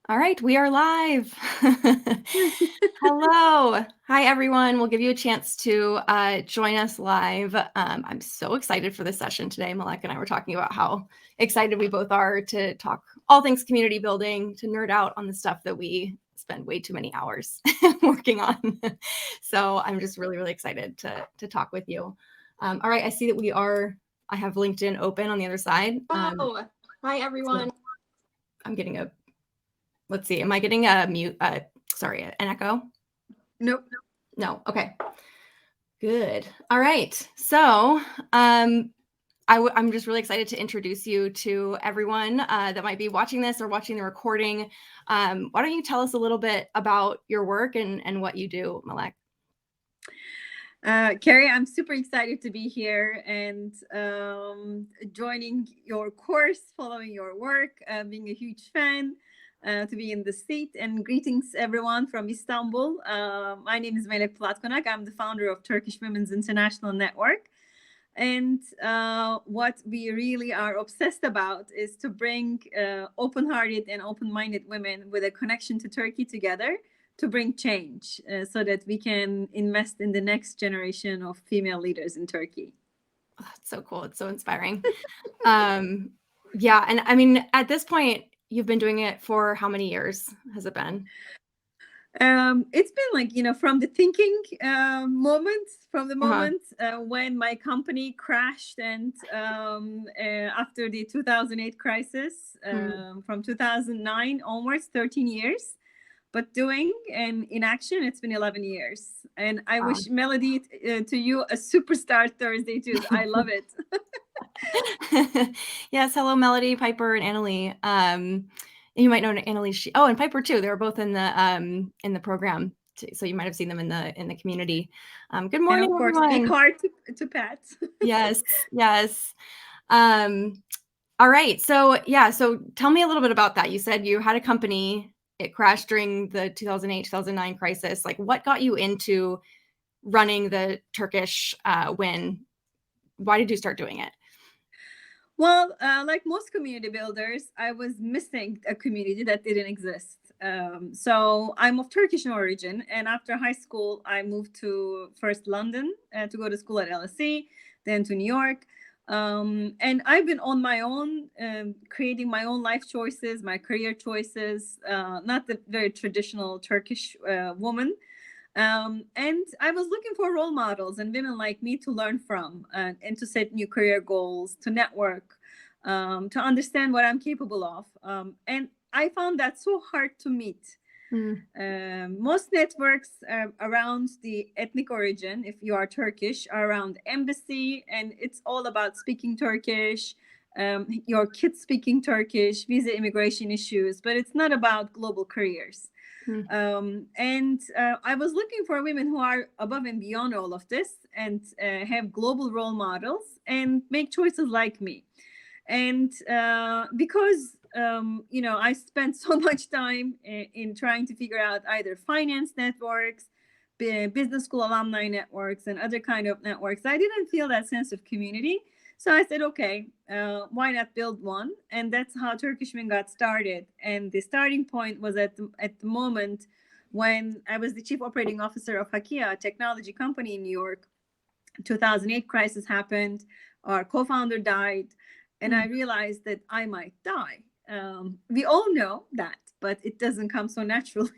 All right, we are live. Hello. Hi, everyone. We'll give you a chance to join us live. I'm so excited for this session today. Melek and I were talking about how excited we both are to talk all things community building, to nerd out on the stuff that we spend way too many hours working on. So I'm just really, really excited to talk with you. All right, I see that I have LinkedIn open on the other side. Hi, everyone. So I'm getting let's see, am I getting a mute? Sorry, an echo? Nope. No. Okay. Good. All right. So I'm just really excited to introduce you to everyone that might be watching this or watching the recording. Why don't you tell us a little bit about your work and what you do, Melek? Carrie, I'm super excited to be here and joining your course, following your work, being a huge fan, to be in the seat. And greetings, everyone from Istanbul. My name is Melek Pulatkonak. I'm the founder of Turkish Women's International Network. And what we really are obsessed about is to bring open-hearted and open-minded women with a connection to Turkey together to bring change so that we can invest in the next generation of female leaders in Turkey. Oh, it's so cool. It's so inspiring. Yeah. And I mean, at this point, you've been doing it for how many years has it been? It's been from the thinking from the Uh-huh. moment when my company crashed and after the 2008 crisis, from 2009 onwards, 13 years. But doing and in action, it's been 11 years. And I Wow. wish Melody to you a superstar Thursday too. I love it. Yes, hello, Melody, Piper, and Annalie. You might know Annalie. And Piper too. They were both in the program, too, so you might have seen them in the community. Good And morning, of course, big everyone. heart to Pat. Yes, yes. All right. So yeah. So tell me a little bit about that. You said you had a company. It crashed during the 2008, 2009 crisis. Like, what got you into running the Turkish win? Why did you start doing it? Well, like most community builders, I was missing a community that didn't exist. So I'm of Turkish origin, and after high school, I moved to first London to go to school at LSE, then to New York. And I've been on my own, creating my own life choices, my career choices, not the very traditional Turkish woman. And I was looking for role models and women like me to learn from and to set new career goals, to network, to understand what I'm capable of. And I found that so hard to meet. Most networks around the ethnic origin, if you are Turkish, are around embassy, and it's all about speaking Turkish, your kids speaking Turkish, visa immigration issues, but it's not about global careers. And I was looking for women who are above and beyond all of this and have global role models and make choices like me. And because I spent so much time in trying to figure out either finance networks, business school alumni networks, and other kind of networks, I didn't feel that sense of community. So I said, okay, why not build one? And that's how Turkishmen got started. And the starting point was at the moment when I was the chief operating officer of Hakia, a technology company in New York. 2008 crisis happened. Our co-founder died, and I realized that I might die. We all know that, but it doesn't come so naturally.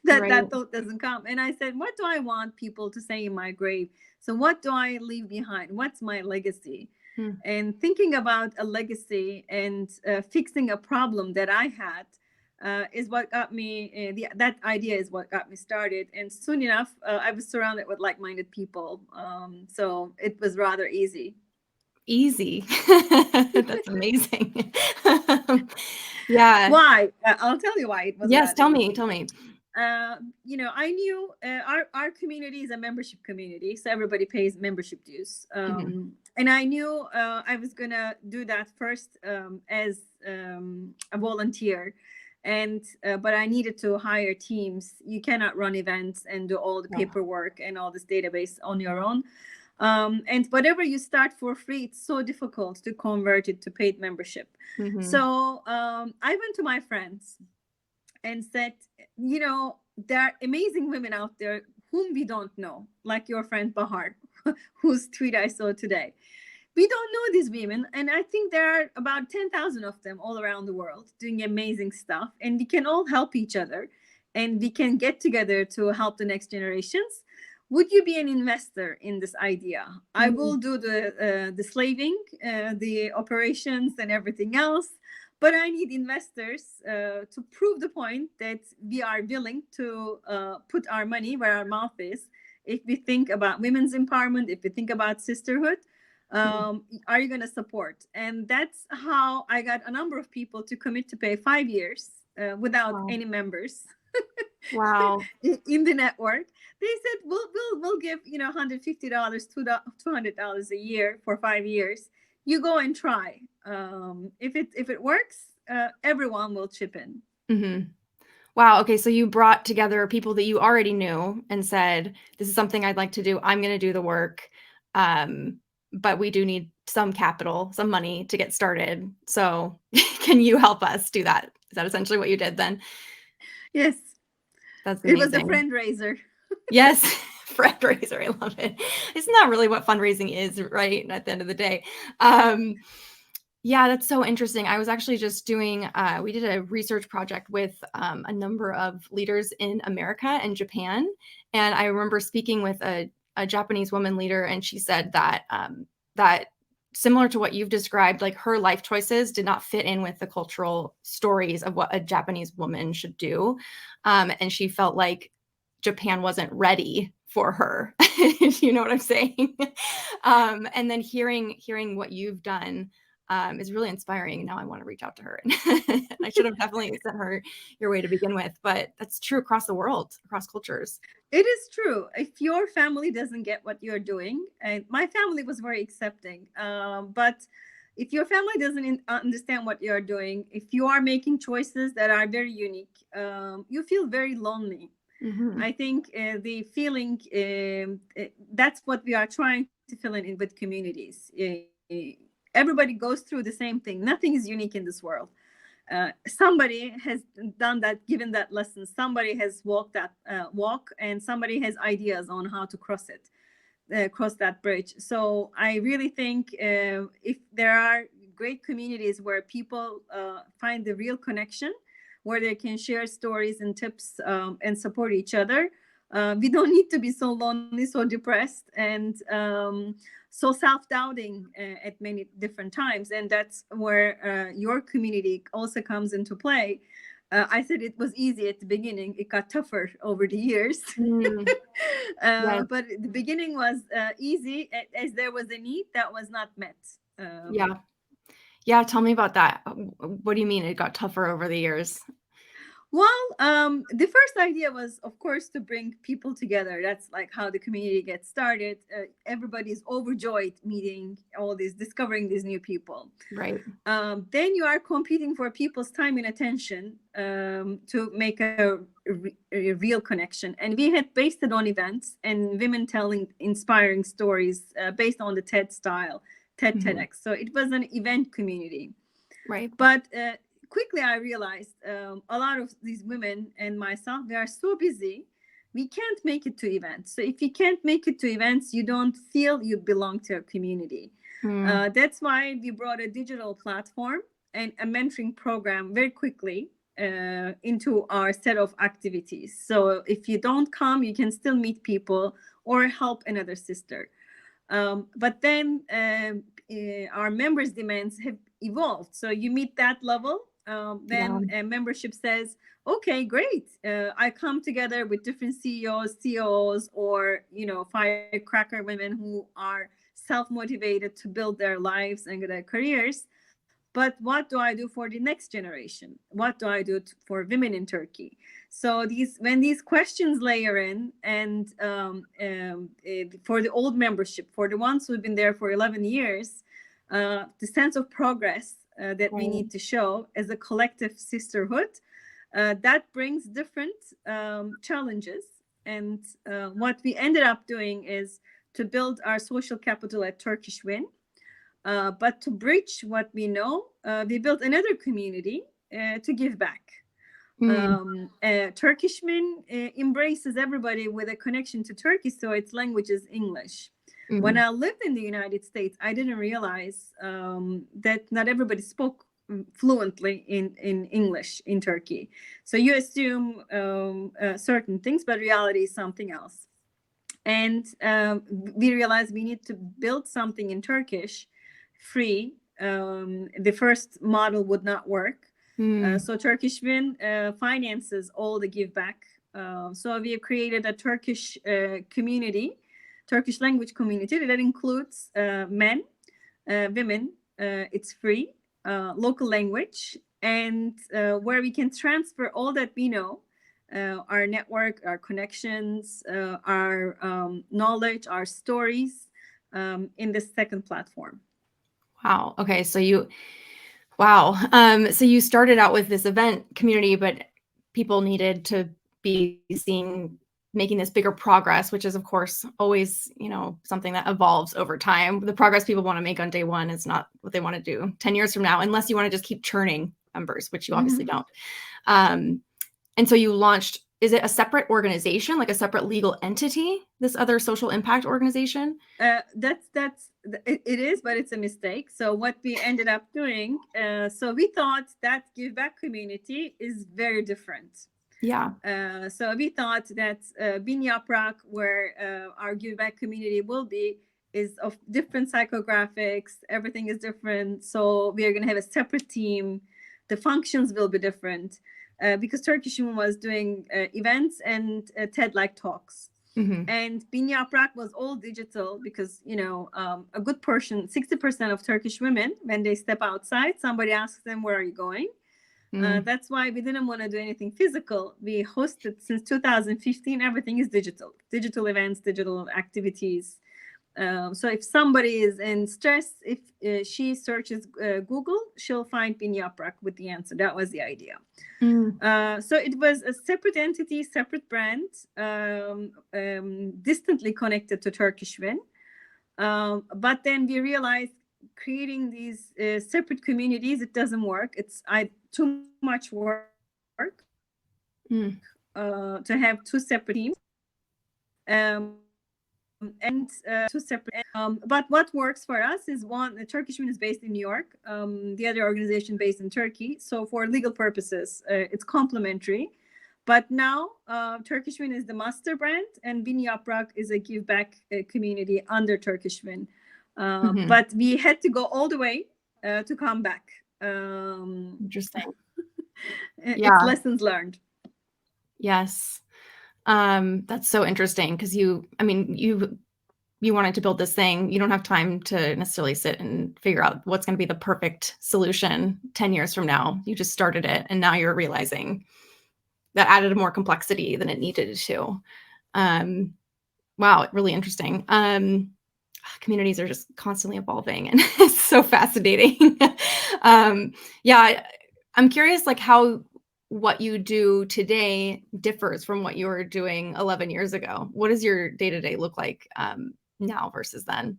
Right. That thought doesn't come. And I said, what do I want people to say in my grave? So what do I leave behind? What's my legacy? And thinking about a legacy and fixing a problem that I had is what got me. That idea is what got me started. And soon enough, I was surrounded with like-minded people, so it was rather easy. Easy. That's amazing. Yeah. Why? I'll tell you why it was Yes, rather tell me, easy. tell me. I knew our community is a membership community, so everybody pays membership dues. And I knew I was gonna do that first as a volunteer, and but I needed to hire teams. You cannot run events and do all the Yeah. paperwork and all this database on your own. And whatever you start for free, it's so difficult to convert it to paid membership. So I went to my friends and said, you know, there are amazing women out there whom we don't know, like your friend Bahar, whose tweet I saw today. We don't know these women, and I think there are about 10,000 of them all around the world doing amazing stuff, and we can all help each other, and we can get together to help the next generations. Would you be an investor in this idea? I will do the slaving, the operations, and everything else, but I need investors to prove the point that we are willing to put our money where our mouth is. If we think about women's empowerment, if we think about sisterhood, are you going to support? And that's how I got a number of people to commit to pay 5 years without any members. Wow. In the network. They said we'll give, you know, $150, $200 a year for 5 years. You go and try. If it works, everyone will chip in. Mm-hmm. Wow. Okay. So you brought together people that you already knew and said, this is something I'd like to do. I'm going to do the work. But we do need some capital, some money to get started. So can you help us do that? Is that essentially what you did then? Yes. That's amazing. It was a friend raiser. Yes. Friend raiser. I love it. Isn't that really what fundraising is, right? At the end of the day. Yeah, that's so interesting. I was actually just doing, we did a research project with a number of leaders in America and Japan. And I remember speaking with a Japanese woman leader, and she said that that similar to what you've described, like her life choices did not fit in with the cultural stories of what a Japanese woman should do. And she felt like Japan wasn't ready for her. You know what I'm saying? And then hearing what you've done is really inspiring. Now I want to reach out to her. I should have definitely sent her your way to begin with, but that's true across the world, across cultures. It is true. If your family doesn't get what you're doing, and my family was very accepting, but if your family doesn't understand what you're doing, if you are making choices that are very unique, you feel very lonely. Mm-hmm. I think the feeling, that's what we are trying to fill in with communities. Everybody goes through the same thing. Nothing is unique in this world. Somebody has done that, given that lesson. Somebody has walked that walk, and somebody has ideas on how to cross that bridge. So I really think if there are great communities where people find the real connection, where they can share stories and tips and support each other, we don't need to be so lonely, so depressed, and so self-doubting at many different times. And that's where your community also comes into play. I said it was easy at the beginning. It got tougher over the years. Yes. But the beginning was easy, as there was a need that was not met. Yeah. Tell me about that. What do you mean it got tougher over the years? Well, the first idea was, of course, to bring people together. That's like how the community gets started. Everybody's overjoyed meeting discovering these new people. Right. Then you are competing for people's time and attention to make a real connection. And we had based it on events and women telling inspiring stories based on the TED style, TEDx. So it was an event community. Right. But quickly I realized a lot of these women and myself, we are so busy, we can't make it to events. So if you can't make it to events, you don't feel you belong to a community. That's why we brought a digital platform and a mentoring program very quickly into our set of activities. So if you don't come, you can still meet people or help another sister. But then our members' demands have evolved. So you meet that level. Then a membership says, okay, great. I come together with different CEOs, COOs, or, firecracker women who are self-motivated to build their lives and their careers. But what do I do for the next generation? What do I do for women in Turkey? So when these questions layer in, and for the old membership, for the ones who've been there for 11 years, the sense of progress that we need to show as a collective sisterhood, that brings different challenges. And what we ended up doing is to build our social capital at Turkishmen. But to bridge what we know, we built another community to give back. Turkishmen embraces everybody with a connection to Turkey, so its language is English. When I lived in the United States, I didn't realize that not everybody spoke fluently in English in Turkey. So you assume certain things, but reality is something else. And we realized we need to build something in Turkish free. The first model would not work. So Turkishmen finances all the give back. So we have created a Turkish community, Turkish language community that includes men, women. It's free, local language, and where we can transfer all that we know, our network, our connections, our knowledge, our stories in this second platform. Wow. Okay. So you started out with this event community, but people needed to be seen making this bigger progress, which is of course always, something that evolves over time. The progress people want to make on day one is not what they want to do 10 years from now, unless you want to just keep churning members, which you obviously don't. And so you launched, is it a separate organization, like a separate legal entity, this other social impact organization? It is, but it's a mistake. So what we ended up doing, so we thought that give back community is very different. Yeah. So we thought that Bin Yaprak, where our give back community will be, is of different psychographics. Everything is different. So we are going to have a separate team. The functions will be different. Because Turkishmen was doing events and TED-like talks. And Bin Yaprak was all digital because, a good portion, 60% of Turkish women, when they step outside, somebody asks them, where are you going? That's why we didn't want to do anything physical. We hosted since 2015, everything is digital events, digital activities. So if somebody is in stress, if she searches Google, she'll find Bin Yaprak with the answer. That was the idea. So it was a separate entity, separate brand, distantly connected to Turkishmen. But then we realized creating these separate communities, it doesn't work. It's too much work to have two separate teams. And two separate. But what works for us is the Turkishman is based in New York, the other organization based in Turkey. So for legal purposes, it's complementary. But now Turkishman is the master brand, and Bin Yaprak is a give back community under Turkishman. But we had to go all the way to come back. Interesting. It's lessons learned. Yes. That's so interesting because you wanted to build this thing. You don't have time to necessarily sit and figure out what's going to be the perfect solution 10 years from now. You just started it, and now you're realizing that added more complexity than it needed to. Wow, really interesting. Communities are just constantly evolving, and it's so fascinating. I'm curious, like how what you do today differs from what you were doing 11 years ago. What does your day-to-day look like now versus then?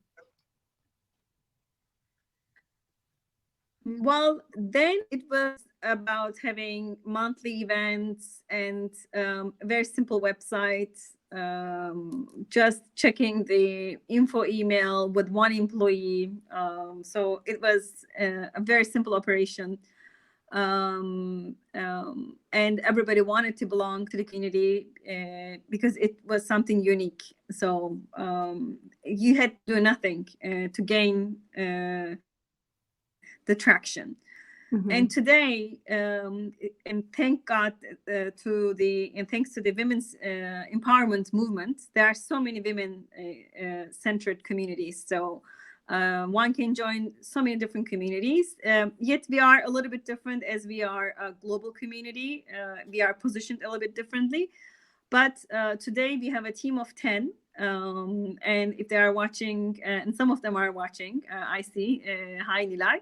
Well, then it was about having monthly events and very simple websites, just checking the info email with one employee. So it was a very simple operation. And everybody wanted to belong to the community because it was something unique. So you had to do nothing to gain the traction. And today, and thank God thanks to the women's empowerment movement, there are so many women centered communities. So one can join so many different communities, yet we are a little bit different as we are a global community. We are positioned a little bit differently. But today we have a team of 10. And if they are watching, and some of them are watching, I see. Hi, Nilay.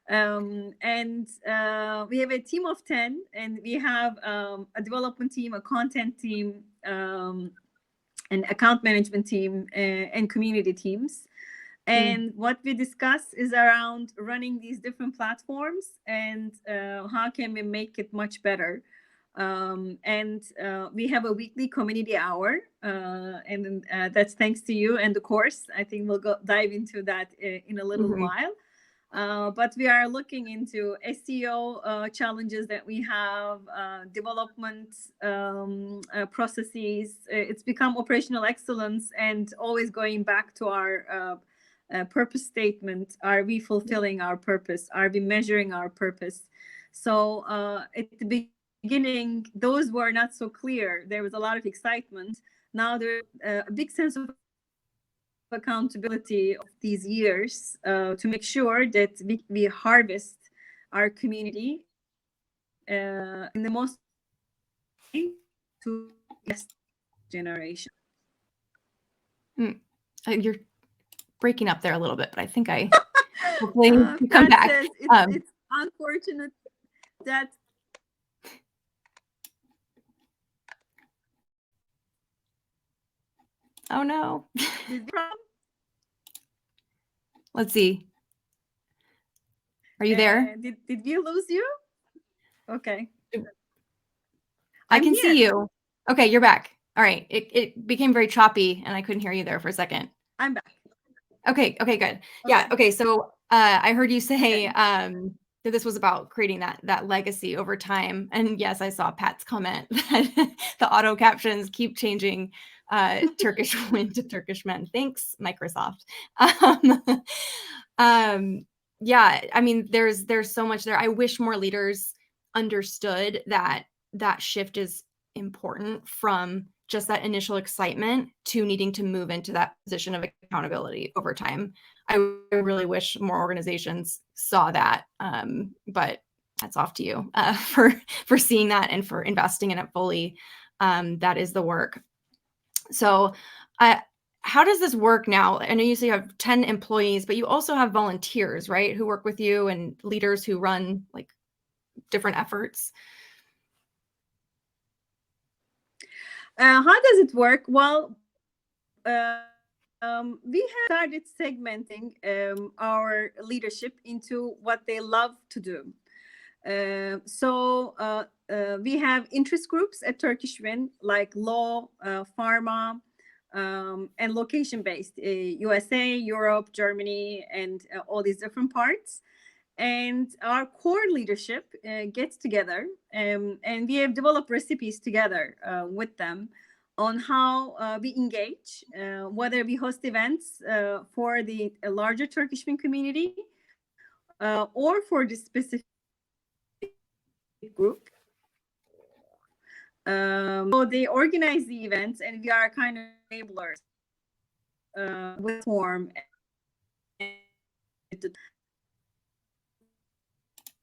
And we have a team of 10, and we have a development team, a content team, an account management team, and community teams. And what we discuss is around running these different platforms and how can we make it much better. And we have a weekly community hour, and that's thanks to you and the course. I think we'll dive into that in a little while. But we are looking into SEO challenges that we have, development processes. It's become operational excellence, and always going back to our purpose statement. Are we fulfilling our purpose? Are we measuring our purpose? So at the beginning, those were not so clear. There was a lot of excitement. Now there's a big sense of accountability of these years to make sure that we harvest our community in the most to next generation. You're breaking up there a little bit, but I think I hopefully come back. It's unfortunate that oh no. Let's see. Are you there? Did we lose you? Okay. I can see you. Okay, you're back. All right. It became very choppy and I couldn't hear you there for a second. I'm back. Okay, good. Okay. Yeah. Okay. So I heard you say that this was about creating that legacy over time. And yes, I saw Pat's comment that the auto captions keep changing Turkish women to Turkishmen. Thanks, Microsoft. Yeah, I mean, there's so much there. I wish more leaders understood that shift is important from just that initial excitement to needing to move into that position of accountability over time. I really wish more organizations saw that, but that's off to you for seeing that and for investing in it fully. That is the work. So how does this work now? I know you say you have 10 employees, but you also have volunteers, right, who work with you and leaders who run like different efforts. How does it work? Well, we have started segmenting our leadership into what they love to do. So we have interest groups at Turkishmen, like law, pharma, and location-based, USA, Europe, Germany, and all these different parts. And our core leadership gets together, and we have developed recipes together with them on how we engage, whether we host events for the larger Turkishmen community or for the specific group. So they organize the events, and we are kind of enablers with form and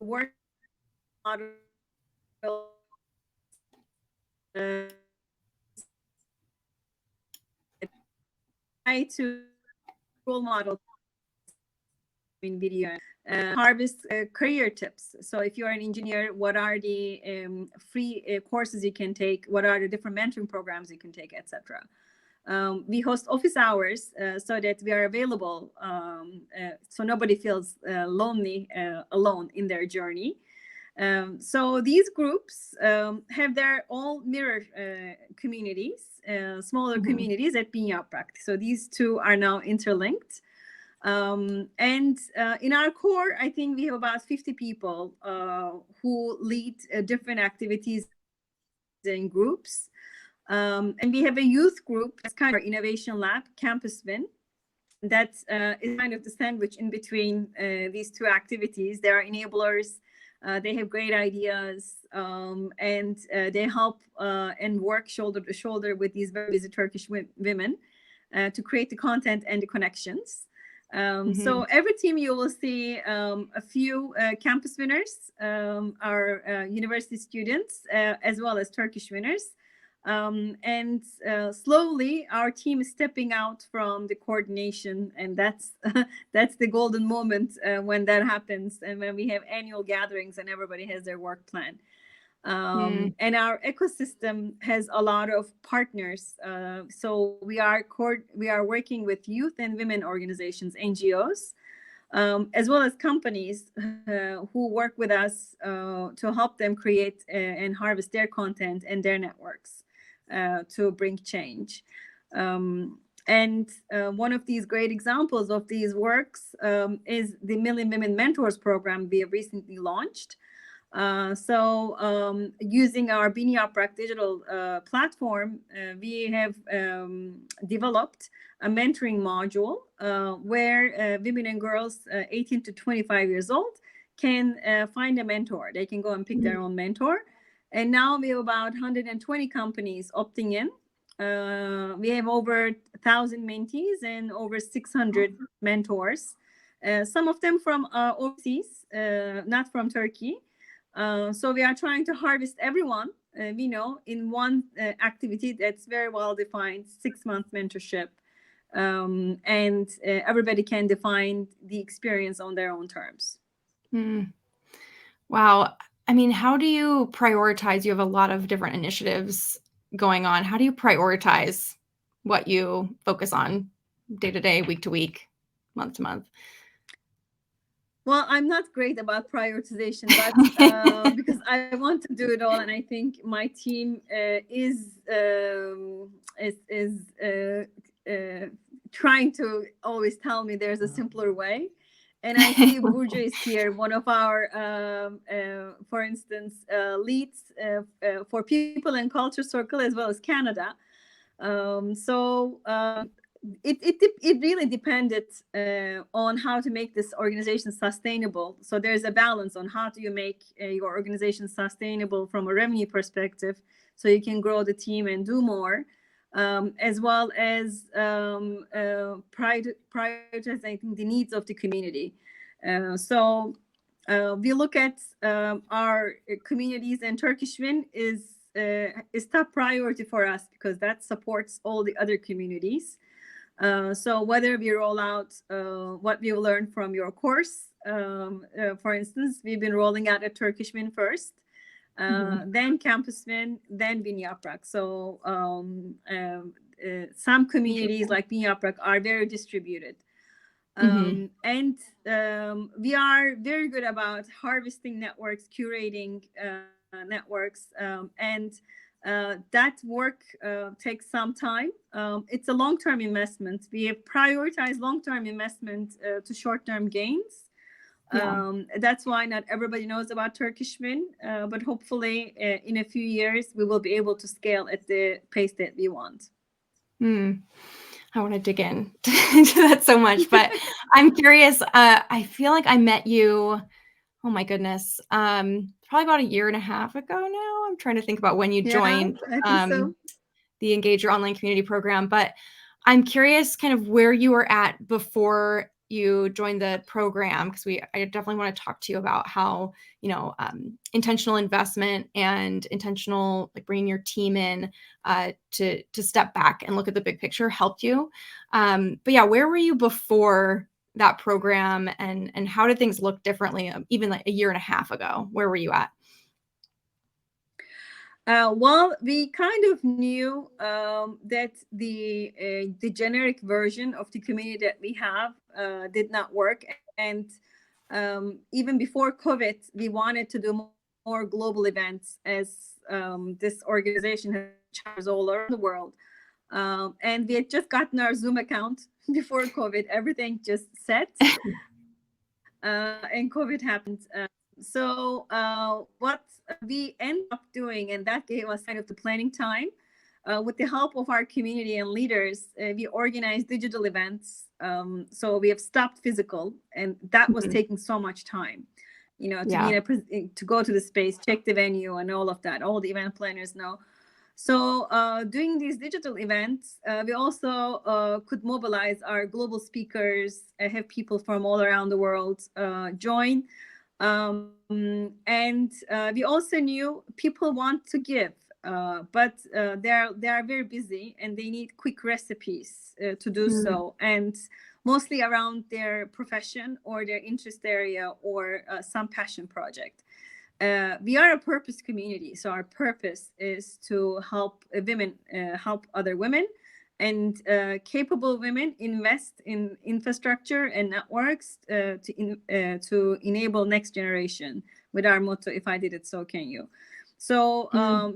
work model try to role model in video, harvest career tips. So if you're an engineer, what are the free courses you can take? What are the different mentoring programs you can take, etc. We host office hours so that we are available, so nobody feels lonely, alone in their journey. So these groups have their own mirror communities, smaller communities at Binyaprak. So these two are now interlinked. And in our core, I think we have about 50 people who lead different activities in groups. And we have a youth group that's kind of our innovation lab, Campusmen. That is kind of the sandwich in between these two activities. They are enablers. They have great ideas, and they help and work shoulder to shoulder with these very busy Turkish women to create the content and the connections. So every team you will see a few campus winners, our university students, as well as Turkish winners. And slowly our team is stepping out from the coordination, and that's the golden moment when that happens, and when we have annual gatherings and everybody has their work plan. And our ecosystem has a lot of partners. So we are working with youth and women organizations, NGOs, as well as companies who work with us to help them create and harvest their content and their networks to bring change. And one of these great examples of these works is the Million Women Mentors program we have recently launched. Using our Bini Yaprak digital platform, we have developed a mentoring module where women and girls 18 to 25 years old can find a mentor. They can go and pick their own mentor. And now we have about 120 companies opting in. We have over 1,000 mentees and over 600 mentors. Some of them from overseas, not from Turkey. So we are trying to harvest everyone we know in one activity that's very well defined, 6-month mentorship. And everybody can define the experience on their own terms. Wow. I mean, how do you prioritize? You have a lot of different initiatives going on. How do you prioritize what you focus on day to day, week to week, month to month? Well, I'm not great about prioritization, but because I want to do it all, and I think my team is trying to always tell me there's a simpler way. And I see Burcu is here, one of our, for instance, leads for People and Culture Circle as well as Canada. It really depended on how to make this organization sustainable. So there's a balance on how do you make your organization sustainable from a revenue perspective, so you can grow the team and do more, as well as prioritizing the needs of the community. We look at our communities, and Turkishmen is top priority for us because that supports all the other communities. So whether we roll out what we learned from your course, for instance, we've been rolling out at Turkishmen first, then Campusmen, then Bini Yaprak. So some communities like Bini Yaprak are very distributed. And we are very good about harvesting networks, curating networks, and that work takes some time. It's a long-term investment. We have prioritized long-term investment to short-term gains. That's why not everybody knows about Turkishmen, but hopefully in a few years we will be able to scale at the pace that we want. I want to dig in into that so much, but I'm curious. I feel like I met you, oh my goodness, probably about 1.5 years ago now. I'm trying to think about when you joined the Engage Your Online Community program, but I'm curious kind of where you were at before you joined the program, because I definitely want to talk to you about how, intentional investment and intentional, like bringing your team in to step back and look at the big picture helped you. But yeah, where were you before that program, and how did things look differently even like 1.5 years ago? Where were you at? Well, we kind of knew that the generic version of the community that we have did not work. And even before COVID, we wanted to do more global events, as this organization has chapters all around the world. And we had just gotten our Zoom account before COVID. Everything just set. And COVID happened. So what we ended up doing, and that gave us kind of the planning time, with the help of our community and leaders, we organized digital events. So we have stopped physical, and that was taking so much time, to go to the space, check the venue and all of that. All the event planners know. So doing these digital events, we also could mobilize our global speakers, have people from all around the world join. And we also knew people want to give, but they are very busy and they need quick recipes to do so, and mostly around their profession or their interest area or some passion project. We are a purpose community, so our purpose is to help women help other women, and capable women invest in infrastructure and networks to enable next generation, with our motto, if I did it, so can you. So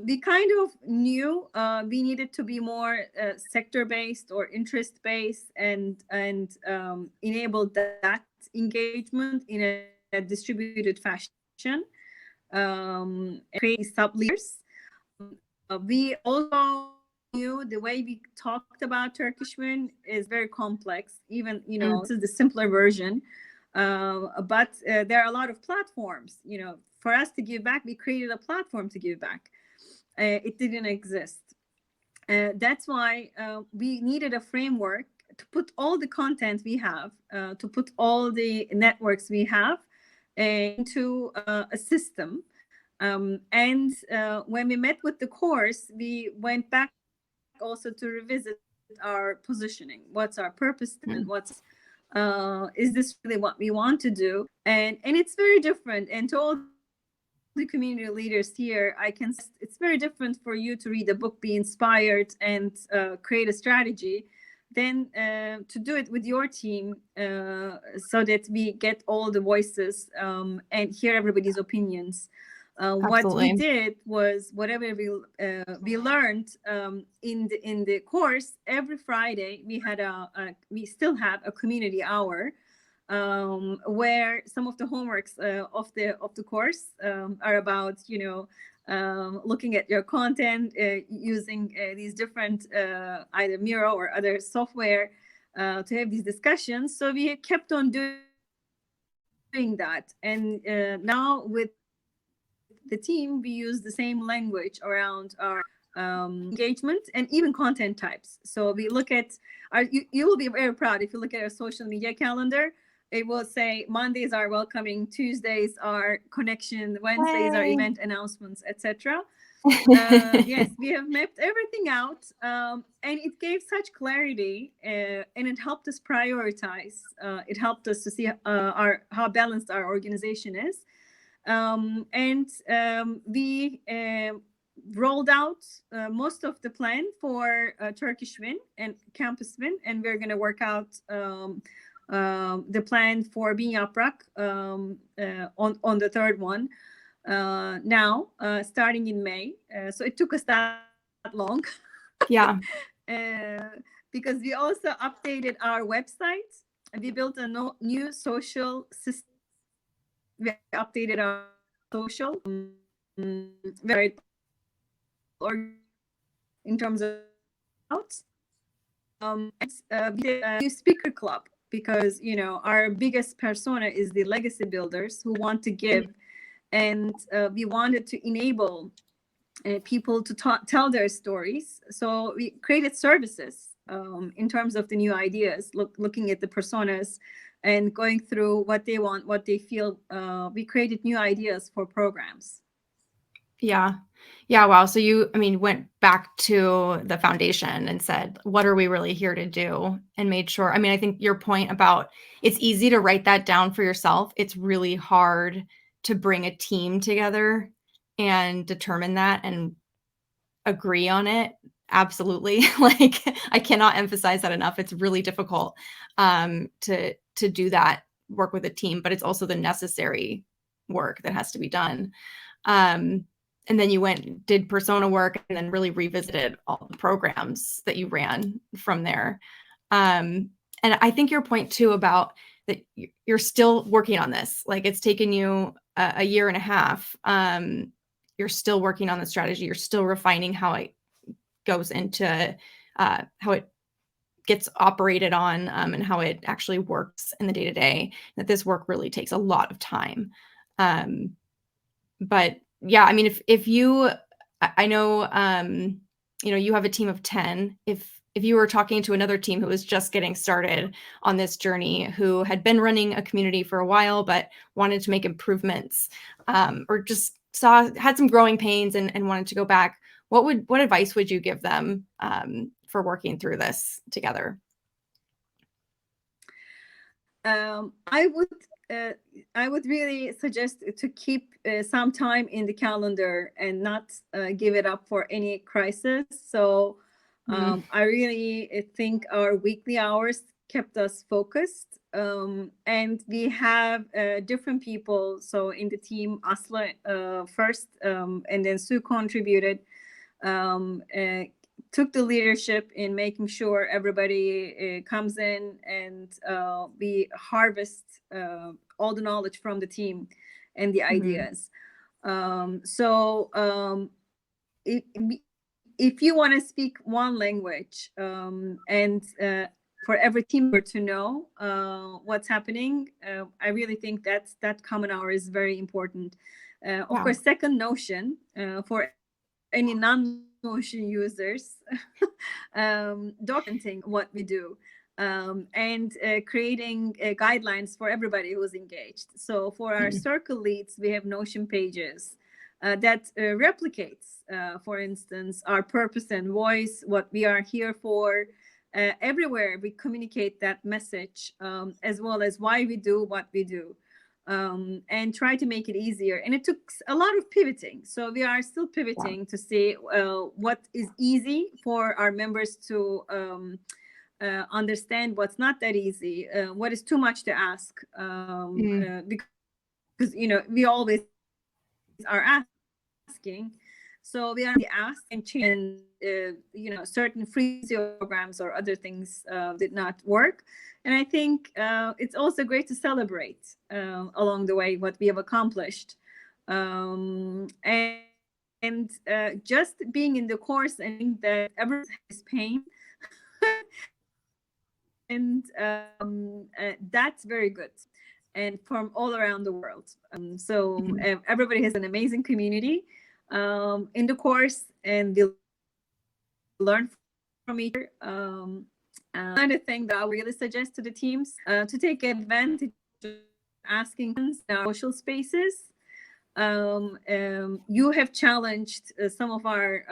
we kind of knew we needed to be more sector-based or interest-based, and enable that engagement in a distributed fashion, create sub-leaders. We also knew the way we talked about Turkishmen is very complex. Even, this is the simpler version. But there are a lot of platforms, for us to give back. We created a platform to give back. It didn't exist. That's why we needed a framework to put all the content we have, to put all the networks we have into a system. And when we met with the course, we went back also to revisit our positioning. What's our purpose and what's is this really what we want to do? And it's very different. And to all the community leaders here, I can say it's very different for you to read a book, be inspired, and create a strategy, than to do it with your team, so that we get all the voices and hear everybody's opinions. What we did was, whatever we learned in the course, every Friday we had we still have a community hour, where some of the homeworks of the course are about looking at your content, using these different either Miro or other software to have these discussions. So we kept on doing that, and now with the team, we use the same language around our engagement and even content types. So we look at you will be very proud if you look at our social media calendar. It will say Mondays are welcoming, Tuesdays are connection, Wednesdays are event announcements, etc. Yes, we have mapped everything out, and it gave such clarity, and it helped us prioritize. It helped us to see how balanced our organization is. We rolled out most of the plan for Turkishmen and Campusmen, and we're going to work out the plan for being Yaprak on the third one now, starting in May. So it took us that long. Yeah. Because we also updated our website, and we built a new social system. We updated our social, very in terms of we did a new speaker club, because our biggest persona is the legacy builders who want to give, and we wanted to enable people to tell their stories. So we created services in terms of the new ideas, looking at the personas and going through what they want, what they feel. We created new ideas for programs. Yeah. Wow. So you went back to the foundation and said, what are we really here to do? And made sure, I think your point about it's easy to write that down for yourself. It's really hard to bring a team together and determine that and agree on it. Absolutely. Like, I cannot emphasize that enough. It's really difficult to do that, work with a team, but it's also the necessary work that has to be done. And then you did persona work, and then really revisited all the programs that you ran from there. And I think your point too about that you're still working on this, like it's taken you a year and a half. You're still working on the strategy. You're still refining how it goes into how it gets operated on, and how it actually works in the day-to-day. That this work really takes a lot of time. But yeah, if you, I know, you have a team of 10. If you were talking to another team who was just getting started on this journey, who had been running a community for a while, but wanted to make improvements, or just had some growing pains and wanted to go back, what advice would you give them for working through this together? I would really suggest to keep some time in the calendar and not give it up for any crisis. So I really think our weekly hours kept us focused. And we have different people. So in the team, Asla first, and then Sue contributed, um, uh, took the leadership in making sure everybody comes in, and we harvest all the knowledge from the team and the ideas. If you want to speak one language, and for every team member to know what's happening, I really think that common hour is very important. Of course, second Notion for any non-Notion users, documenting what we do, and creating guidelines for everybody who's engaged. So for our circle leads, we have Notion pages that replicates, for instance, our purpose and voice, what we are here for. Everywhere we communicate that message, as well as why we do what we do, and try to make it easier. And it took a lot of pivoting. So we are still pivoting to see what is easy for our members to understand, what's not that easy, what is too much to ask, because we always are asking. So we are asked and change, certain free programs or other things did not work. And I think it's also great to celebrate along the way what we have accomplished. And just being in the course, and that everyone has pain. And that's very good, and from all around the world. Everybody has an amazing community in the course, and we learn from each other. Another thing that I really suggest to the teams to take advantage of asking in our social spaces. You have challenged some of our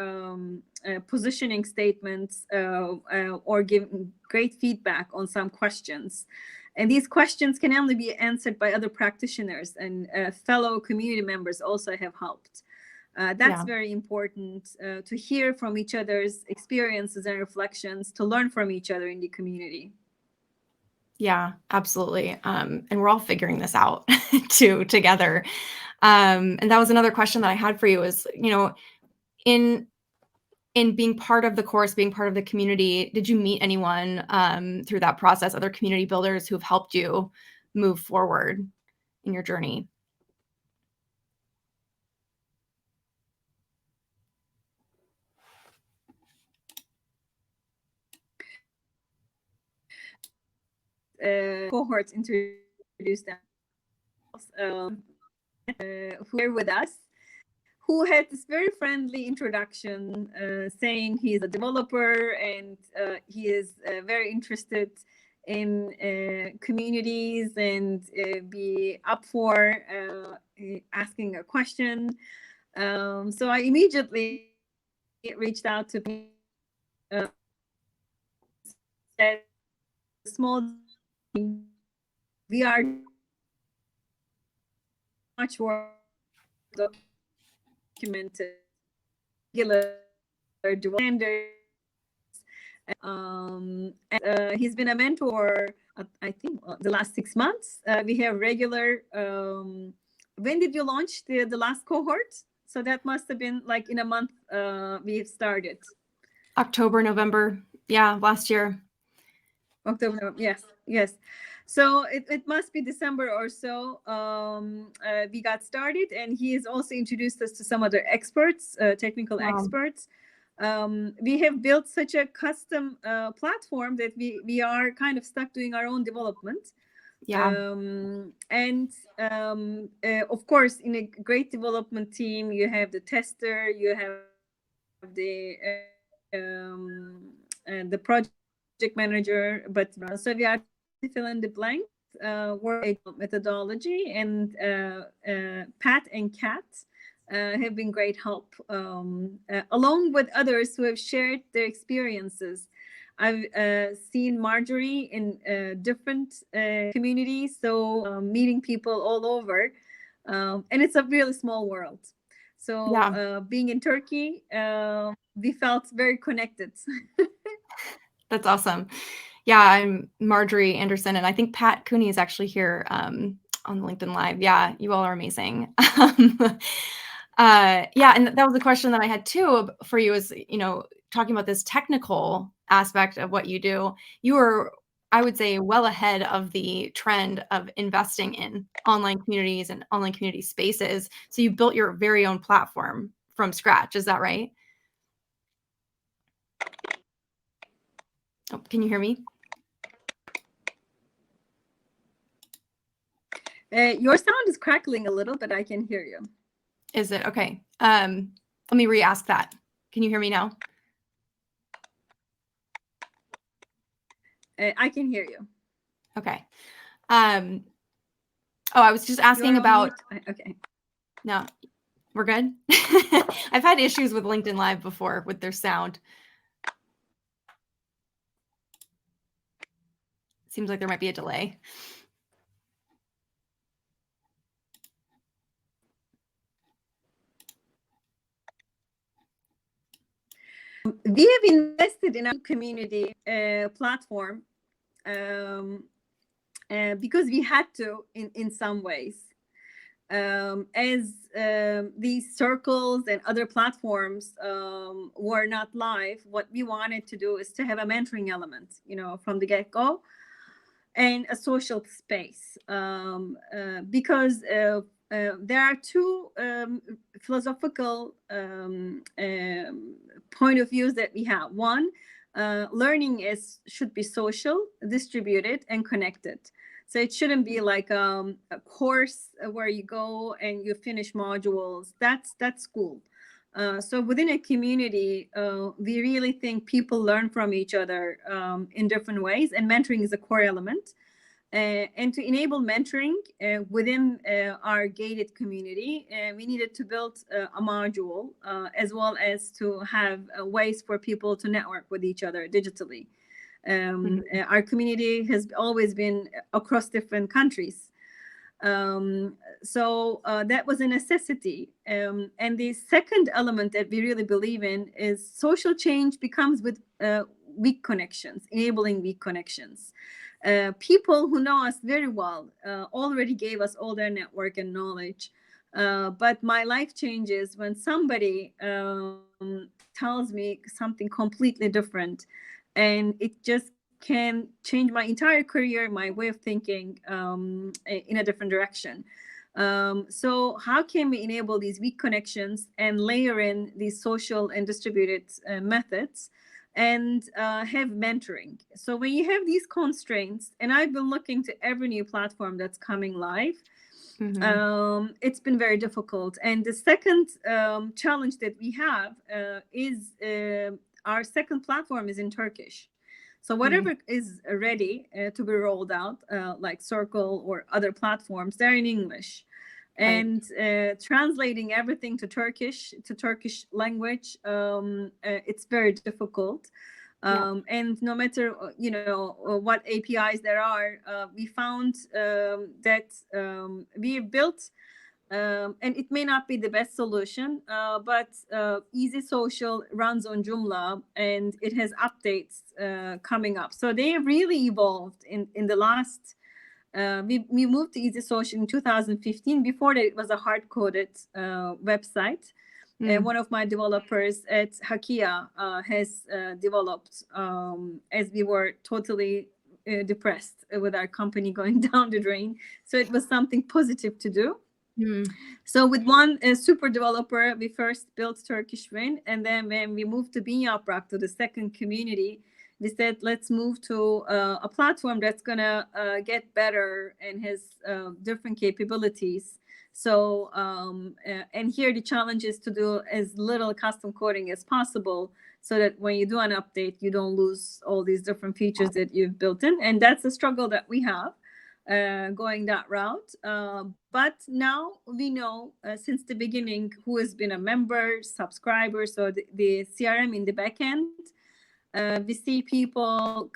positioning statements, or given great feedback on some questions. And these questions can only be answered by other practitioners, and fellow community members also have helped. That's very important, to hear from each other's experiences and reflections, to learn from each other in the community. Yeah, absolutely. And we're all figuring this out too together. And that was another question that I had for you is, in being part of the course, being part of the community, did you meet anyone through that process, other community builders who've helped you move forward in your journey? Cohorts introduced themselves, who are with us, who had this very friendly introduction, saying he's a developer, and he is very interested in communities, and be up for asking a question. So I immediately reached out to me, said, small, we are much more documented, regular standards. He's been a mentor, I think, the last 6 months. We have regular. When did you launch the last cohort? So that must have been like in a month. We've started. October, November. Yeah, last year. October, November, yes. So it must be December or so. We got started, and he has also introduced us to some other experts, technical experts. We have built such a custom platform that we are kind of stuck doing our own development. And of course, in a great development team, you have the tester, you have the project manager, but so we are to fill in the blanks, work methodology, and Pat and Kat have been great help, along with others who have shared their experiences. I've seen Marjorie in different communities, so meeting people all over, and it's a really small world. So being in Turkey, we felt very connected. That's awesome. Yeah, I'm Marjorie Anderson, and I think Pat Cooney is actually here on LinkedIn Live. Yeah, you all are amazing. Yeah, and that was the question that I had too for you is, talking about this technical aspect of what you do. You are, I would say, well ahead of the trend of investing in online communities and online community spaces. So you built your very own platform from scratch. Is that right? Oh, can you hear me? Your sound is crackling a little, but I can hear you. Is it? Okay. Let me re-ask that. Can you hear me now? I can hear you. Okay. I was just asking about. Okay. No, we're good. I've had issues with LinkedIn Live before with their sound. Seems like there might be a delay. We have invested in our community platform because we had to in some ways. As these circles and other platforms were not live, what we wanted to do is to have a mentoring element, from the get-go, and a social space, because there are two philosophical point of views that we have. One, learning should be social, distributed, and connected. So it shouldn't be like a course where you go and you finish modules. That's school. So within a community, we really think people learn from each other in different ways, and mentoring is a core element. And to enable mentoring within our gated community, we needed to build a module as well as to have ways for people to network with each other digitally. Our community has always been across different countries. So that was a necessity. And the second element that we really believe in is social change becomes with weak connections, enabling weak connections. People who know us very well already gave us all their network and knowledge. But my life changes when somebody tells me something completely different. And it just can change my entire career, my way of thinking in a different direction. So how can we enable these weak connections and layer in these social and distributed methods and have mentoring? So when you have these constraints, and I've been looking to every new platform that's coming live, it's been very difficult. And the second challenge that we have is our second platform is in Turkish. So whatever is ready to be rolled out, like Circle or other platforms, they're in English. And translating everything to Turkish language, it's very difficult. And no matter what APIs there are, we found that we built, and it may not be the best solution, but Easy Social runs on Joomla and it has updates coming up. So they have really evolved in the last. We moved to Easy Social in 2015. Before that, it was a hard-coded website. One of my developers at Hakia has developed as we were totally depressed with our company going down the drain. So it was something positive to do. So with one super developer, we first built Turkishmen. And then when we moved to Binyaprak, to the second community, we said, let's move to a platform that's going to get better and has different capabilities. So, and here the challenge is to do as little custom coding as possible so that when you do an update, you don't lose all these different features that you've built in. And that's a struggle that we have going that route. But now we know since the beginning who has been a member, subscriber. So the CRM in the backend, we see people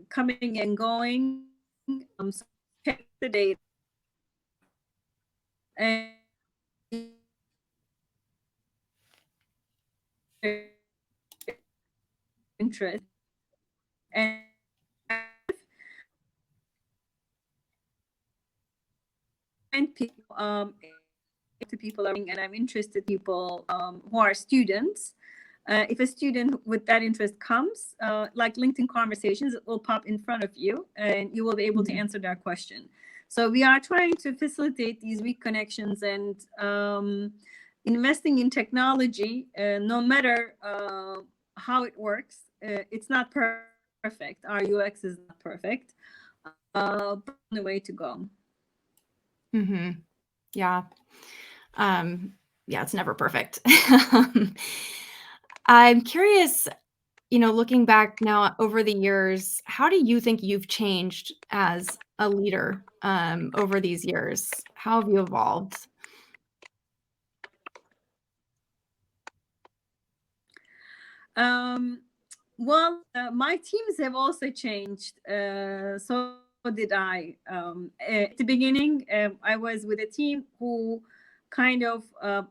coming and going. So check the data. And interest, and people to people and I'm interested in people who are students. If a student with that interest comes, like LinkedIn conversations, it will pop in front of you and you will be able to answer their question. So we are trying to facilitate these weak connections and investing in technology, no matter how it works. It's not perfect. Our UX is not perfect, but on the way to go. Mm-hmm. Yeah. Yeah, it's never perfect. I'm curious, looking back now over the years, how do you think you've changed as a leader over these years? How have you evolved? Well, my teams have also changed. So did I. At the beginning, I was with a team who kind of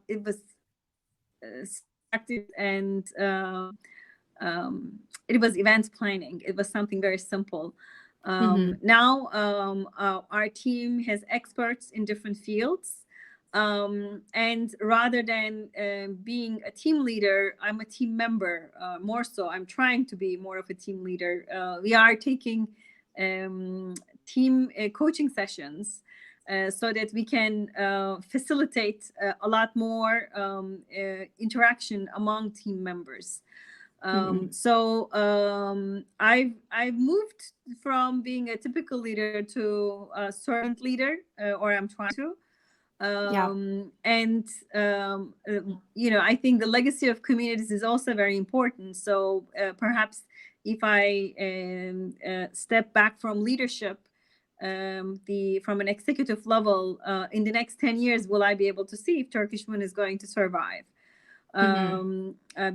it was started and it was events planning. It was something very simple. Now our team has experts in different fields. And rather than being a team leader, I'm a team member. More so, I'm trying to be more of a team leader. We are taking team coaching sessions so that we can facilitate a lot more interaction among team members. So I've moved from being a typical leader to a servant leader, or I'm trying to. And I think the legacy of communities is also very important. So perhaps if I step back from leadership, from an executive level, in the next 10 years, will I be able to see if Turkishmen is going to survive?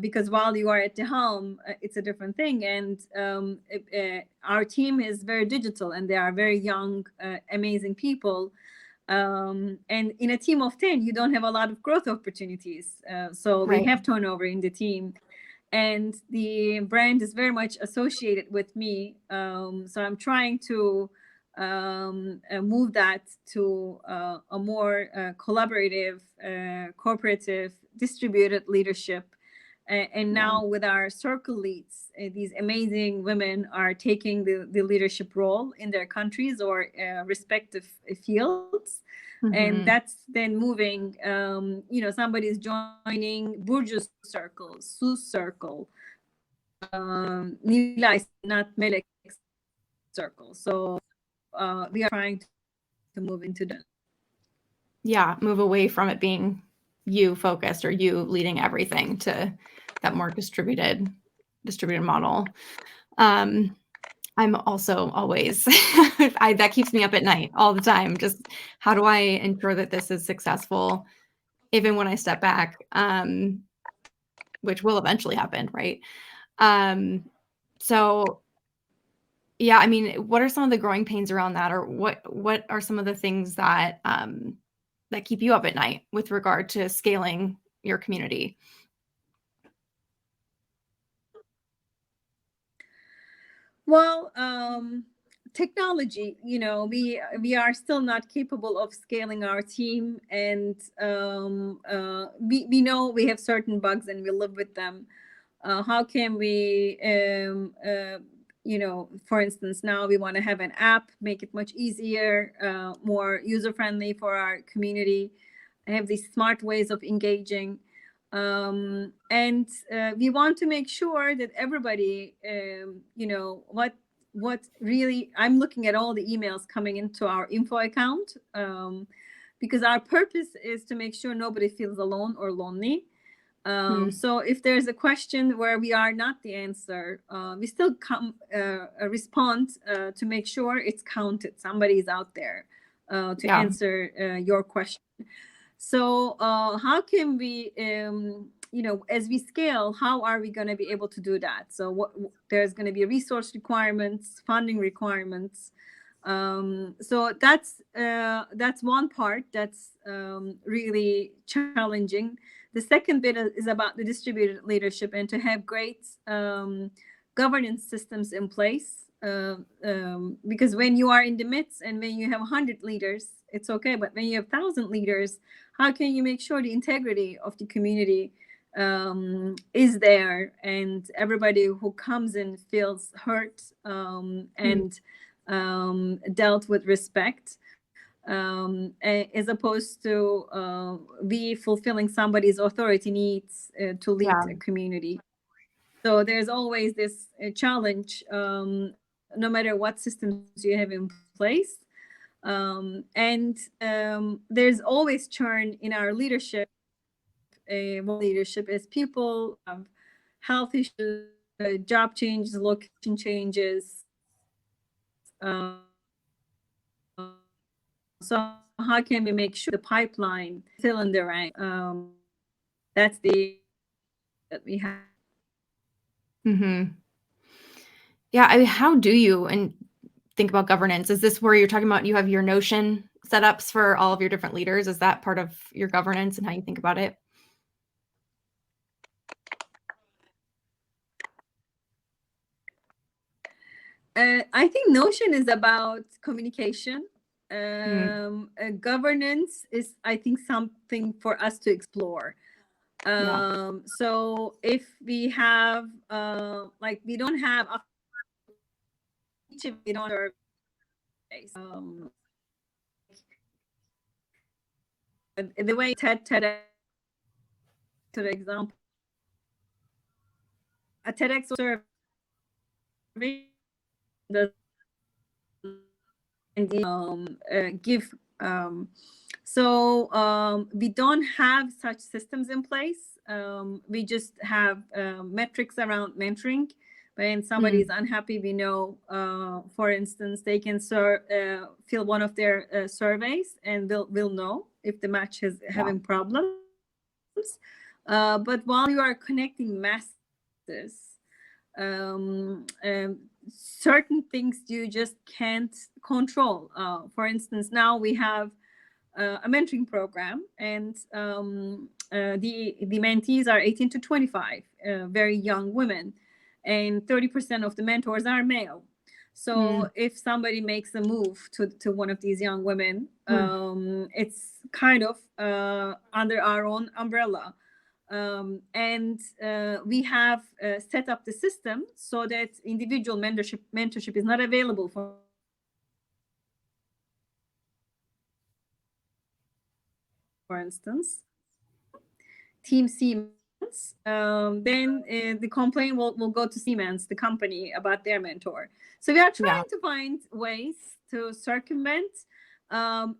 Because while you are at the helm, it's a different thing. And our team is very digital and they are very young, amazing people. And in a team of 10, you don't have a lot of growth opportunities. So we have turnover in the team. And the brand is very much associated with me. So I'm trying to move that to a more collaborative, cooperative, distributed leadership. And now with our circle leads, these amazing women are taking the leadership role in their countries or respective fields. And that's then moving, somebody's joining Burcu's circle, Sue's circle, Nilay, not Melek's circle. So we are trying to move into that. Yeah, move away from it being you focused or you leading everything to that more distributed model. I'm also always that keeps me up at night all the time. Just how do I ensure that this is successful, even when I step back, which will eventually happen, right? So yeah, I mean, what are some of the growing pains around that, or what are some of the things that that keep you up at night with regard to scaling your community? Well, technology, we are still not capable of scaling our team, and we know we have certain bugs and we live with them. How can we for instance, now we want to have an app, make it much easier, more user friendly for our community, have these smart ways of engaging. And we want to make sure that everybody, what really, I'm looking at all the emails coming into our info account, because our purpose is to make sure nobody feels alone or lonely. So if there's a question where we are not the answer, we still respond to make sure it's counted. Somebody is out there to answer your question. So how can we, as we scale, how are we going to be able to do that? So there's going to be resource requirements, funding requirements. So that's one part that's really challenging. The second bit is about the distributed leadership and to have great governance systems in place. Because when you are in the midst and when you have 100 leaders, it's okay. But when you have 1,000 leaders, how can you make sure the integrity of the community is there and everybody who comes in feels heard and dealt with respect? As opposed to we fulfilling somebody's authority needs to lead a community. So there's always this challenge, no matter what systems you have in place. There's always churn in our leadership. Leadership is people have health issues, job changes, location changes. So how can we make sure the pipeline still in the rank? That's the that we have. Yeah, I mean, how do you and think about governance? Is this where you're talking about you have your Notion setups for all of your different leaders? Is that part of your governance and how you think about it? I think Notion is about communication. Governance is, I think, something for us to explore. So if we have, like, we don't have we don't the way TEDx, for example, a TEDx survey does give we don't have such systems in place. We just have metrics around mentoring. When somebody is unhappy, we know, for instance, they can fill one of their surveys and we'll know if the match is having problems. But while you are connecting masses, certain things you just can't control. For instance, now we have a mentoring program, and the mentees are 18 to 25, very young women, and 30% of the mentors are male. So if somebody makes a move to one of these young women, it's kind of under our own umbrella. We have set up the system so that individual mentorship is not available for instance, Team Siemens, then the complaint will go to Siemens, the company, about their mentor. So we are trying to find ways to circumvent.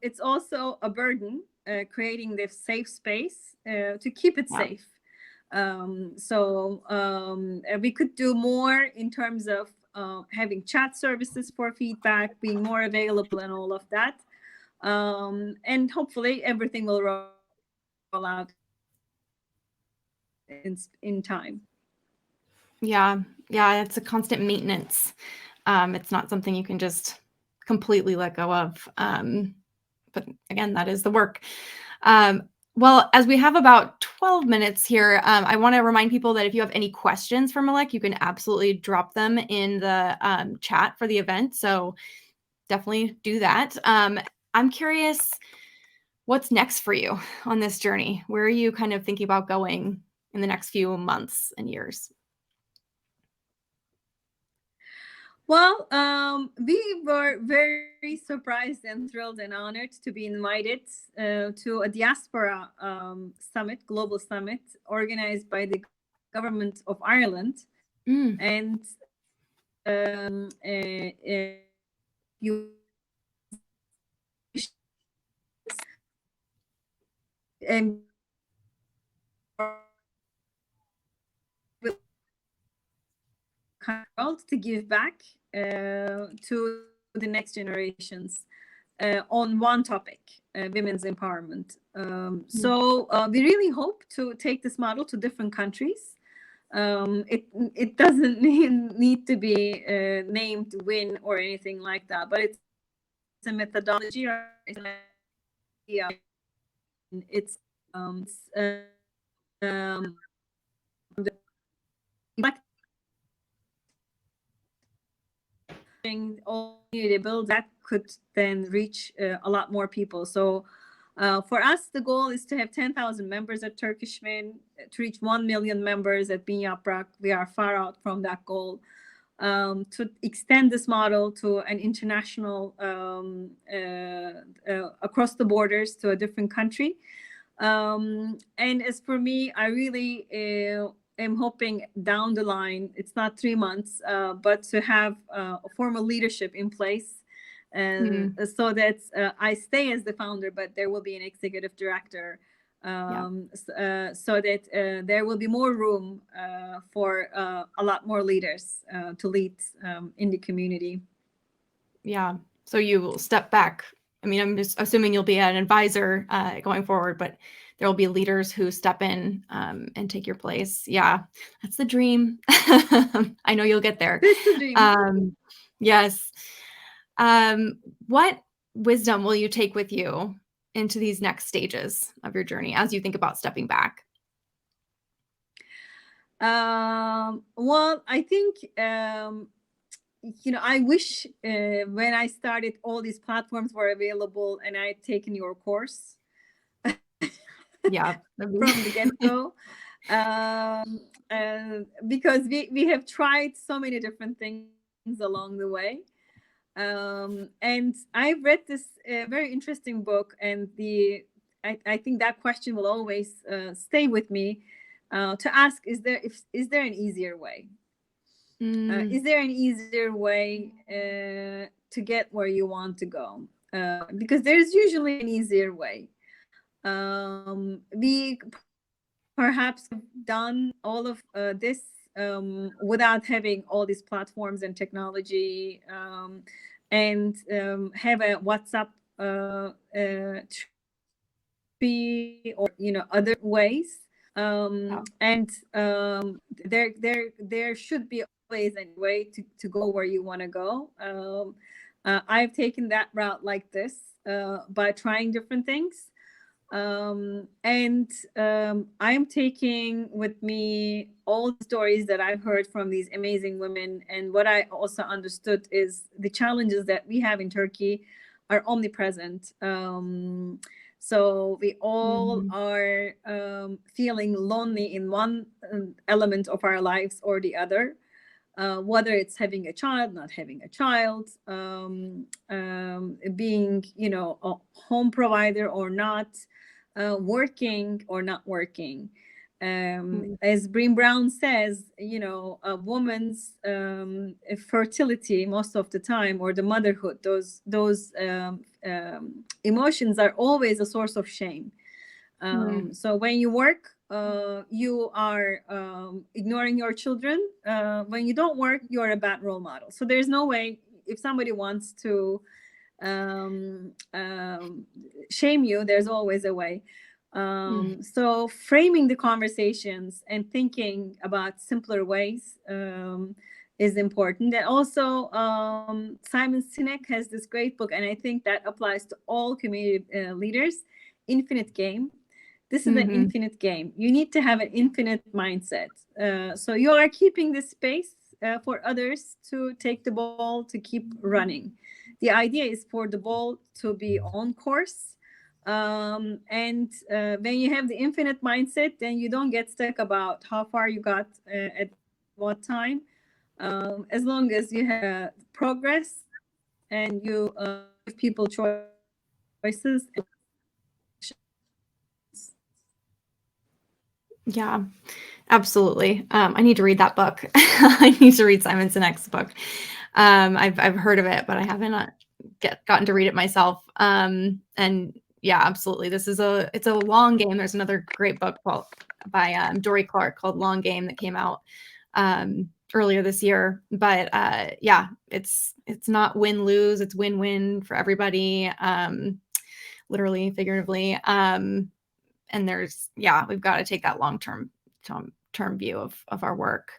It's also a burden creating this safe space to keep it safe. We could do more in terms of having chat services for feedback, being more available, and all of that. And hopefully everything will roll out in time. Yeah, it's a constant maintenance. It's not something you can just completely let go of. But again, that is the work. Well, as we have about 12 minutes here, I want to remind people that if you have any questions for Melek, you can absolutely drop them in the chat for the event. So definitely do that. I'm curious, what's next for you on this journey? Where are you kind of thinking about going in the next few months and years? Well, we were very surprised and thrilled and honored to be invited to a diaspora summit, global summit, organized by the government of Ireland. And you and world to give back to the next generations on one topic, women's empowerment. We really hope to take this model to different countries. It doesn't need to be named WIN or anything like that, but it's a methodology, or it's all community build that could then reach a lot more people. So for us, the goal is to have 10,000 members at Turkishmen, to reach 1 million members at Bin Yaprak. We are far out from that goal. To extend this model to an international, across the borders to a different country. And as for me, I really am hoping down the line, it's not 3 months, but to have a formal leadership in place, so that I stay as the founder, but there will be an executive director, so that there will be more room for a lot more leaders to lead in the community. Yeah. So you will step back. I mean, I'm just assuming you'll be an advisor going forward, but there will be leaders who step in and take your place. Yeah, that's the dream. I know you'll get there. It's the dream. Yes. What wisdom will you take with you into these next stages of your journey as you think about stepping back? Well, I think I wish when I started, all these platforms were available and I had taken your course. Yeah. From the get-go. Because we have tried so many different things along the way. And I've read this very interesting book, and I think that question will always stay with me, to ask, is there an easier way? Is there an easier way to get where you want to go? Because there's usually an easier way. We perhaps have done all of this without having all these platforms and technology, and have a WhatsApp tree, or other ways. And there should be always a way to go where you want to go. I've taken that route like this, by trying different things. And I'm taking with me all the stories that I've heard from these amazing women. And what I also understood is the challenges that we have in Turkey are omnipresent. So we all are feeling lonely in one element of our lives or the other. Whether it's having a child, not having a child, being, a home provider or not, working or not working. As Brené Brown says, a woman's fertility most of the time, or the motherhood, those emotions are always a source of shame. So when you work, you are ignoring your children. When you don't work, you're a bad role model. So there's no way, if somebody wants to shame you, there's always a way. So framing the conversations and thinking about simpler ways is important. And also, Simon Sinek has this great book, and I think that applies to all community leaders, Infinite Game. This is an infinite game. You need to have an infinite mindset. So you are keeping the space for others to take the ball, to keep running. The idea is for the ball to be on course. And when you have the infinite mindset, then you don't get stuck about how far you got at what time. As long as you have progress and you give people choices. Yeah, absolutely. I need to read that book. I need to read Simon Sinek's book. I've heard of it, but I haven't gotten to read it myself. And yeah, absolutely. It's a long game. There's another great book by Dory Clark called Long Game that came out earlier this year. But yeah, it's not win-lose. It's win-win for everybody, literally, figuratively. And we've got to take that long-term view of our work.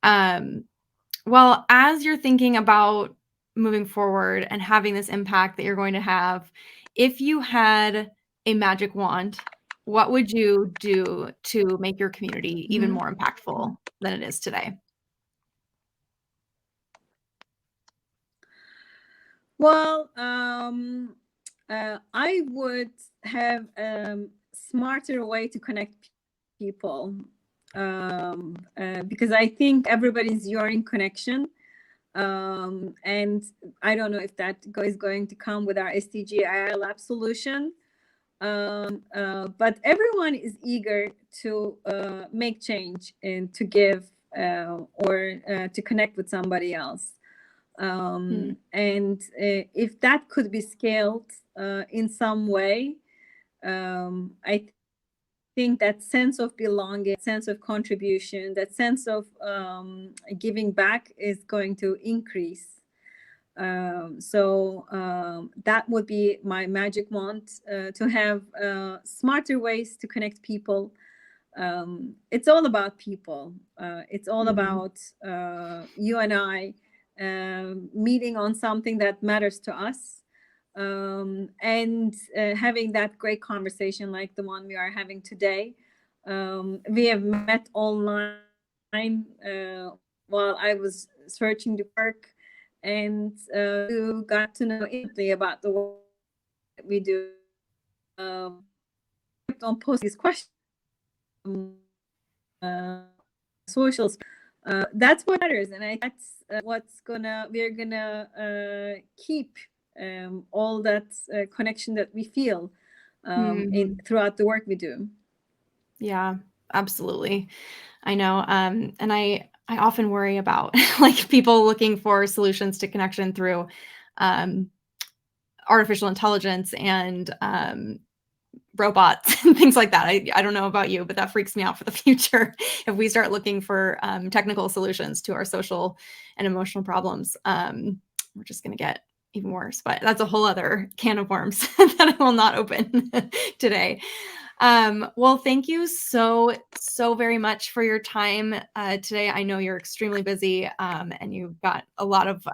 Well, as you're thinking about moving forward and having this impact that you're going to have, if you had a magic wand what would you do to make your community even Mhm. more impactful than it is today? Well, I would have smarter way to connect people, because I think everybody's yearning connection. And I don't know if that is going to come with our SDG AI lab solution. But everyone is eager to make change and to give, or to connect with somebody else. And if that could be scaled in some way, I think that sense of belonging, sense of contribution, that sense of giving back is going to increase. So that would be my magic wand, to have smarter ways to connect people. It's all about people. It's all about you and I meeting on something that matters to us, and having that great conversation like the one we are having today. We have met online while I was searching the work, and you got to know instantly about the work that we do. Kept on posting these questions, uh, socials. That's what matters, and that's we're gonna keep all that connection that we feel in throughout the work we do. Yeah, absolutely. I know. And I often worry about like people looking for solutions to connection through um, artificial intelligence and robots and things like that. I don't know about you, but that freaks me out for the future if we start looking for technical solutions to our social and emotional problems. We're just going to get even worse, but that's a whole other can of worms that I will not open today. Well, thank you so very much for your time today. I know you're extremely busy and you've got a lot of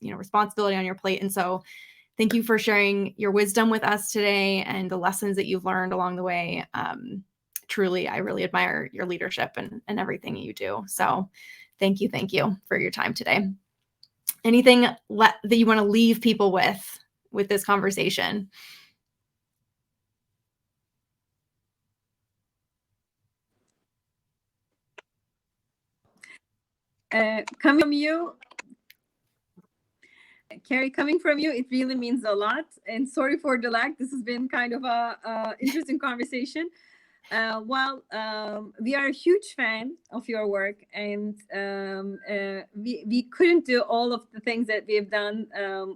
responsibility on your plate, and so thank you for sharing your wisdom with us today and the lessons that you've learned along the way. Truly, I really admire your leadership and everything you do. So thank you for your time today. Anything that you want to leave people with this conversation? Coming from you, Carrie, coming from you, it really means a lot. And sorry for the lag. This has been kind of a interesting conversation. We are a huge fan of your work, and we couldn't do all of the things that we've done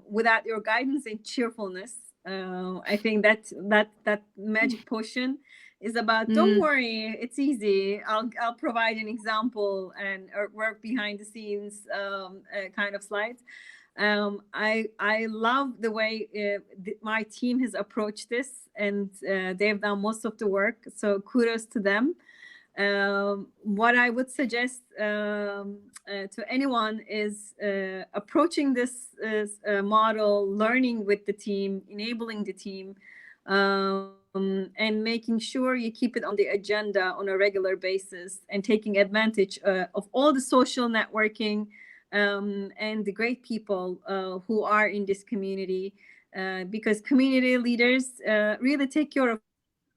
without your guidance and cheerfulness. I think that magic potion is about, don't worry, it's easy. I'll provide an example and or work behind the scenes kind of slides. I love the way my team has approached this, and they've done most of the work. So kudos to them. What I would suggest to anyone is approaching this model, learning with the team, enabling the team, and making sure you keep it on the agenda on a regular basis, and taking advantage of all the social networking and the great people who are in this community, because community leaders really take care of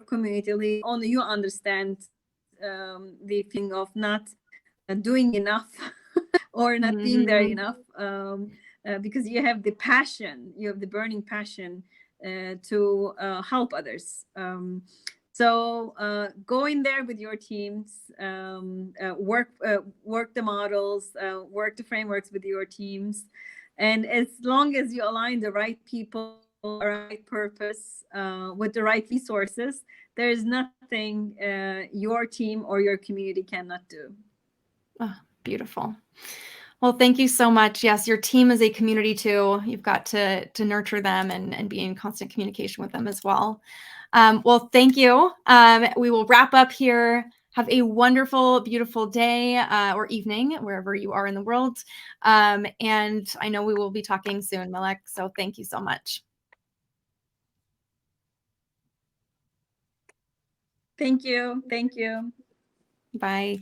community. Only you understand the feeling of not doing enough or not being there enough, because you have the passion, you have the burning passion to help others. So go in there with your teams, work the models, work the frameworks with your teams, and as long as you align the right people, right purpose, with the right resources, there is nothing your team or your community cannot do. Oh, beautiful. Well, thank you so much. Yes, your team is a community too. You've got to nurture them and be in constant communication with them as well. Well, thank you. We will wrap up here. Have a wonderful, beautiful day or evening, wherever you are in the world. And I know we will be talking soon, Melek. So thank you so much. Thank you. Thank you. Bye.